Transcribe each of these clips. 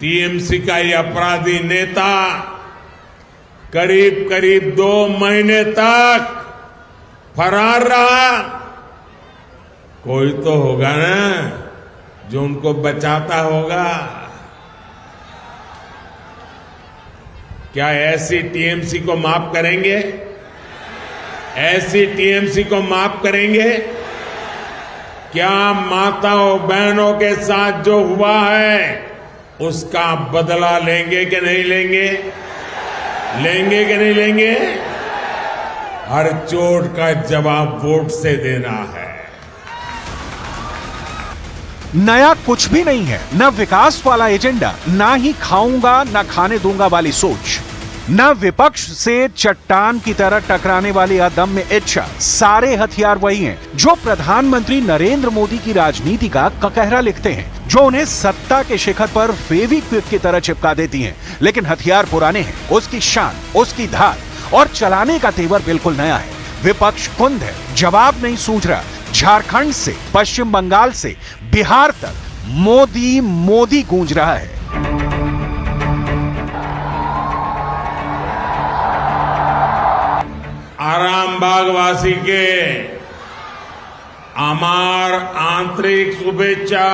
TMC का ये अपराधी नेता करीब करीब 2 महीने तक फरार रहा। कोई तो होगा ना जो उनको बचाता होगा। क्या ऐसी टीएमसी को माफ करेंगे? ऐसी टीएमसी को माफ करेंगे? क्या माताओं बहनों के साथ जो हुआ है उसका बदला लेंगे कि नहीं लेंगे? लेंगे कि नहीं लेंगे? हर चोट का जवाब वोट से देना है। नया कुछ भी नहीं है, न विकास वाला एजेंडा, ना ही खाऊंगा न खाने दूंगा वाली सोच, न विपक्ष से चट्टान की तरह टकराने वाली अदम्य इच्छा। सारे हथियार वही हैं जो प्रधानमंत्री नरेंद्र मोदी की राजनीति का ककहरा लिखते हैं, जो उन्हें सत्ता के शिखर पर फेविक्विक की तरह चिपका देती हैं। लेकिन हथियार पुराने हैं, उसकी शान, उसकी धार और चलाने का तेवर बिल्कुल नया है। विपक्ष कुंद है, जवाब नहीं सूझ रहा। झारखंड से पश्चिम बंगाल से बिहार तक मोदी मोदी गूंज रहा है। आरामबागवासी के अमार आंतरिक शुभेच्छा।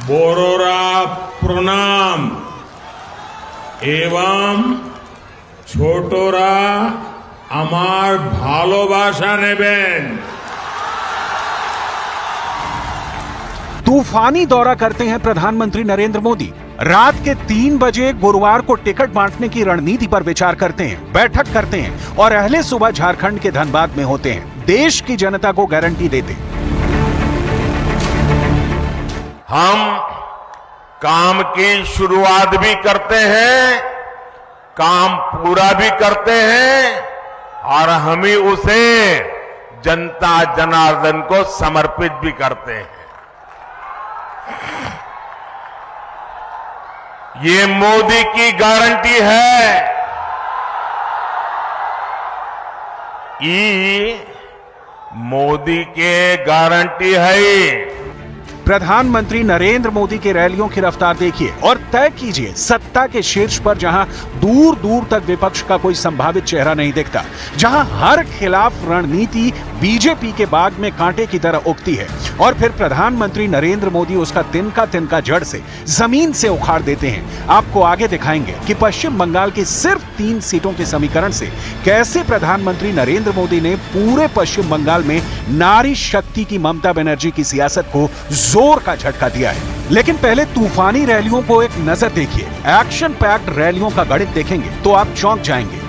बोरोरा प्रणाम एवं छोटोरा अमार भालोबाशा नेबेन। तूफानी दौरा करते हैं प्रधानमंत्री नरेंद्र मोदी। रात के 3 बजे गुरुवार को टिकट बांटने की रणनीति पर विचार करते हैं, बैठक करते हैं और अहले सुबह झारखंड के धनबाद में होते हैं। देश की जनता को गारंटी देते हैं, हम काम की शुरुआत भी करते हैं, काम पूरा भी करते हैं और हम ही उसे जनता जनार्दन को समर्पित भी करते हैं। ये मोदी की गारंटी है। ये मोदी के गारंटी है। प्रधानमंत्री नरेंद्र मोदी की रैलियों की रफ्तार देखिए और तय कीजिए सत्ता के शीर्ष पर जहां दूर दूर तक विपक्ष का कोई संभावित चेहरा नहीं दिखता, जहां हर खिलाफ रणनीति बीजेपी के बाग में कांटे की तरह उगती है और फिर प्रधानमंत्री नरेंद्र मोदी उसका तिनका तिनका जड़ से जमीन से उखाड़ देते हैं। आपको आगे दिखाएंगे कि पश्चिम बंगाल की सिर्फ 3 सीटों के समीकरण से कैसे प्रधानमंत्री नरेंद्र मोदी ने पूरे पश्चिम बंगाल में नारी शक्ति की ममता बनर्जी की सियासत को जोर का झटका दिया है। लेकिन पहले तूफानी रैलियों को एक नजर देखिए। एक्शन पैक्ड रैलियों का गणित देखेंगे तो आप चौंक जाएंगे।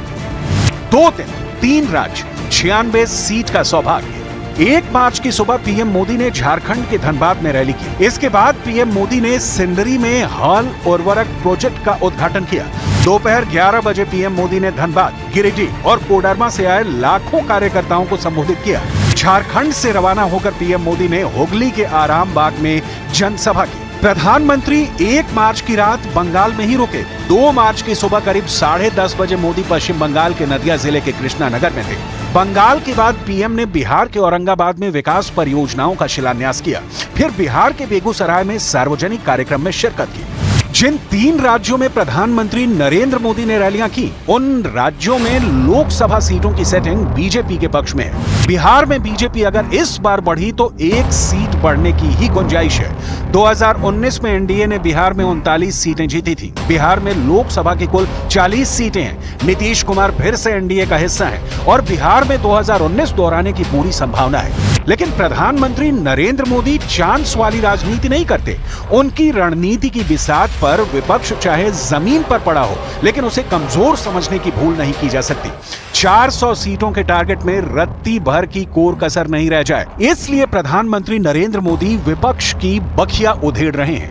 2 दिन 3 राज्य 96 सीट का सौभाग्य। 1 मार्च की सुबह पीएम मोदी ने झारखंड के धनबाद में रैली की। इसके बाद पीएम मोदी ने सिंदरी में हल उर्वरक प्रोजेक्ट का उद्घाटन किया। दोपहर 11 बजे पीएम मोदी ने धनबाद, गिरिडीह और कोडरमा से आए लाखों कार्यकर्ताओं को संबोधित किया। झारखंड से रवाना होकर पीएम मोदी ने हुगली के आरामबाग में जनसभा की। प्रधानमंत्री 1 मार्च की रात बंगाल में ही रुके। 2 मार्च की सुबह करीब 10:30 बजे मोदी पश्चिम बंगाल के नदिया जिले के कृष्णानगर में थे। बंगाल के बाद पीएम ने बिहार के औरंगाबाद में विकास परियोजनाओं का शिलान्यास किया। फिर बिहार के बेगूसराय में सार्वजनिक कार्यक्रम में शिरकत की। जिन 3 राज्यों में प्रधानमंत्री नरेंद्र मोदी ने रैलियां की, उन राज्यों में लोकसभा सीटों की सेटिंग बीजेपी के पक्ष में है। बिहार में बीजेपी अगर इस बार बढ़ी तो 1 सीट बढ़ने की ही गुंजाइश है। 2019 में एनडीए ने बिहार में 39 सीटें जीती थी। बिहार में लोकसभा की कुल 40 सीटें हैं। नीतीश कुमार फिर से एनडीए का हिस्सा है और बिहार में 2019 दोहराने की पूरी संभावना है। लेकिन प्रधानमंत्री नरेंद्र मोदी चांस वाली राजनीति नहीं करते। उनकी रणनीति की बिसात पर विपक्ष चाहे जमीन पर पड़ा हो, लेकिन उसे कमजोर समझने की भूल नहीं की जा सकती। 400 सीटों के टारगेट में रत्ती भर की कोर कसर नहीं रह जाए, इसलिए प्रधानमंत्री नरेंद्र मोदी विपक्ष की बखिया उधेड़ रहे हैं।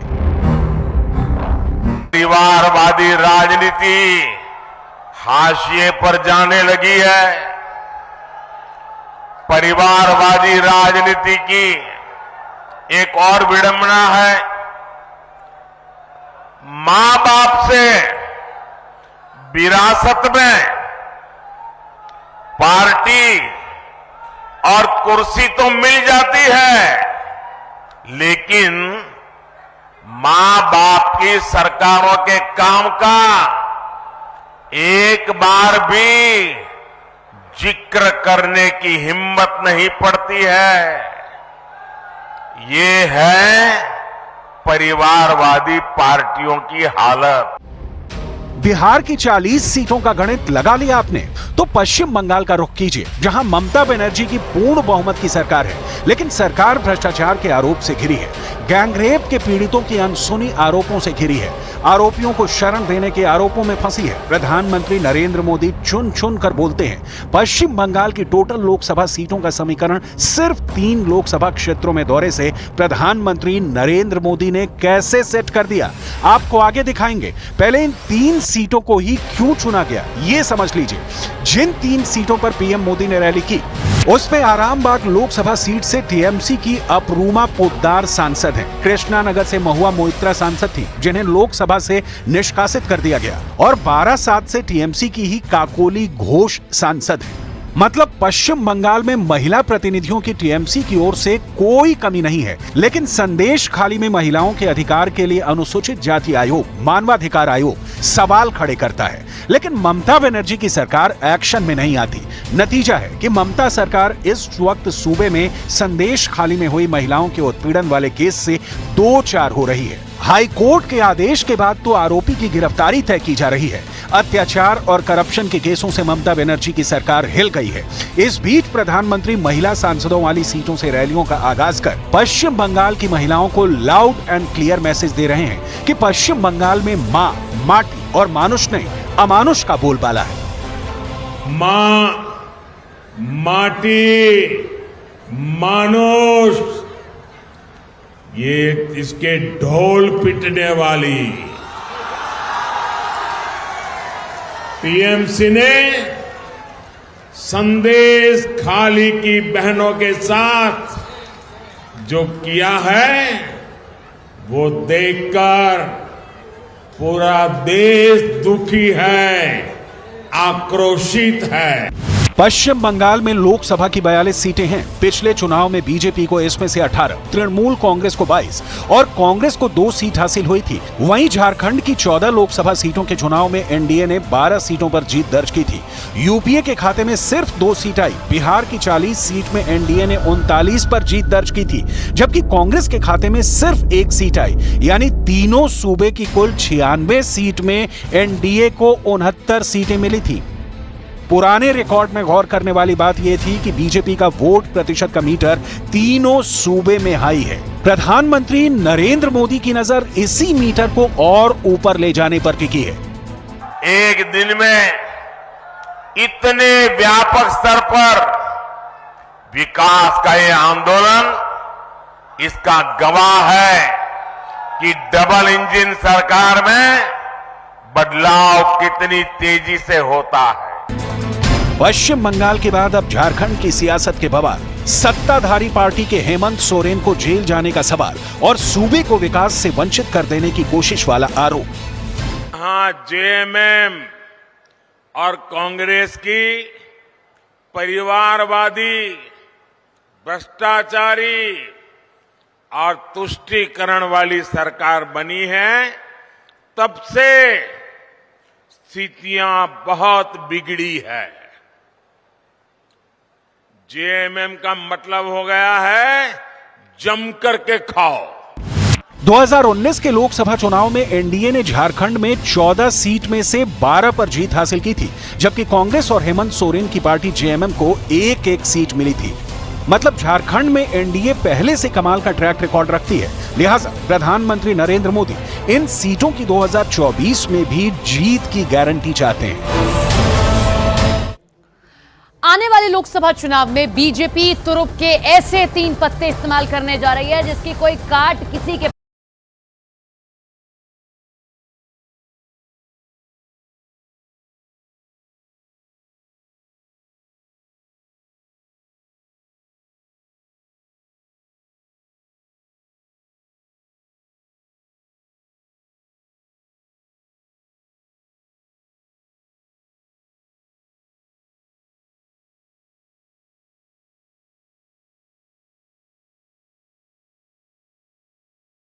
परिवारवादी राजनीति हाशिए पर जाने लगी है। परिवारवादी राजनीति की एक और विडंबना है, मां बाप से विरासत में पार्टी और कुर्सी तो मिल जाती है, लेकिन मां बाप की सरकारों के काम का एक बार भी जिक्र करने की हिम्मत नहीं पड़ती है। ये है परिवारवादी पार्टियों की हालत। बिहार की 40 सीटों का गणित लगा लिया आपने, तो पश्चिम बंगाल का रुख कीजिए, जहां ममता बनर्जी की पूर्ण बहुमत की सरकार है, लेकिन सरकार भ्रष्टाचार के आरोप से घिरी है, गैंगरेप के पीड़ितों की अनसुनी आरोपों से घिरी है, आरोपियों को शरण देने के आरोपों में फंसी है। प्रधानमंत्री नरेंद्र मोदी चुन चुन कर बोलते हैं। पश्चिम बंगाल की टोटल लोकसभा सीटों का समीकरण सिर्फ 3 लोकसभा क्षेत्रों में दौरे से प्रधानमंत्री नरेंद्र मोदी ने कैसे सेट कर दिया, आपको आगे दिखाएंगे। पहले इन 3 सीटों को ही क्यों चुना गया, ये समझ लीजिए। जिन 3 सीटों पर पीएम मोदी ने रैली की, उसमें आरामबाग लोकसभा सीट से टीएमसी की अपरूमा पोद्दार सांसद हैं। कृष्णानगर से महुआ मोइत्रा सांसद थी, जिन्हें लोकसभा से निष्कासित कर दिया गया, और 12/7 से टीएमसी की ही काकोली घोष सांसद है। मतलब पश्चिम बंगाल में महिला प्रतिनिधियों की टीएमसी की ओर से कोई कमी नहीं है, लेकिन संदेश खाली में महिलाओं के अधिकार के लिए अनुसूचित जाति आयोग, मानवाधिकार आयोग सवाल खड़े करता है। लेकिन ममता बनर्जी की सरकार एक्शन में नहीं आती। नतीजा है कि ममता सरकार इस वक्त सूबे में संदेश खाली में हुई महिलाओं के उत्पीड़न वाले केस से 2-4 हो रही है। हाई कोर्ट के आदेश के बाद तो आरोपी की गिरफ्तारी तय की जा रही है। अत्याचार और करप्शन के केसों से ममता बनर्जी की सरकार हिल गई है। इस बीच प्रधानमंत्री महिला सांसदों वाली सीटों से रैलियों का आगाज कर पश्चिम बंगाल की महिलाओं को लाउड एंड क्लियर मैसेज दे रहे हैं कि पश्चिम बंगाल में मां, माटी और मानुष नहीं, अमानुष का बोलबाला है। मां, माटी, मानुष, ये इसके ढोल पिटने वाली टीएमसी ने संदेश खाली की बहनों के साथ जो किया है, वो देखकर पूरा देश दुखी है, आक्रोशित है। पश्चिम बंगाल में लोकसभा की 42 सीटें हैं। पिछले चुनाव में बीजेपी को इसमें से 18, तृणमूल कांग्रेस को 22 और कांग्रेस को 2 सीट हासिल हुई थी। वहीं झारखंड की 14 लोकसभा सीटों के चुनाव में एनडीए ने 12 सीटों पर जीत दर्ज की थी। यूपीए के खाते में सिर्फ 2 सीट आई। बिहार की 40 सीट में एनडीए ने 39 पर जीत दर्ज की थी, जबकि कांग्रेस के खाते में सिर्फ 1 सीट आई। यानी तीनों सूबे की कुल 96 सीट में एनडीए को 69 सीटें मिली थी। पुराने रिकॉर्ड में गौर करने वाली बात यह थी कि बीजेपी का वोट प्रतिशत का मीटर तीनों सूबे में हाई है। प्रधानमंत्री नरेंद्र मोदी की नजर इसी मीटर को और ऊपर ले जाने पर टिकी है। एक दिन में इतने व्यापक स्तर पर विकास का ये आंदोलन इसका गवाह है कि डबल इंजन सरकार में बदलाव कितनी तेजी से होता है। पश्चिम बंगाल के बाद अब झारखंड की सियासत के बवाल, सत्ताधारी पार्टी के हेमंत सोरेन को जेल जाने का सवाल और सूबे को विकास से वंचित कर देने की कोशिश वाला आरोप। हाँ, जेएमएम और कांग्रेस की परिवारवादी, भ्रष्टाचारी और तुष्टीकरण वाली सरकार बनी है, तब से स्थितियां बहुत बिगड़ी है। जेएमएम का मतलब हो गया है जमकर के खाओ। 2019 के लोकसभा चुनाव में एनडीए ने झारखंड में 14 सीट में से 12 पर जीत हासिल की थी, जबकि कांग्रेस और हेमंत सोरेन की पार्टी जेएमएम को 1-1 सीट मिली थी। मतलब झारखंड में एनडीए पहले से कमाल का ट्रैक रिकॉर्ड रखती है। लिहाजा प्रधानमंत्री नरेंद्र मोदी इन सीटों की 2024 में भी जीत की गारंटी चाहते हैं। आने वाले लोकसभा चुनाव में बीजेपी तुरुप के ऐसे 3 पत्ते इस्तेमाल करने जा रही है जिसकी कोई काट किसी के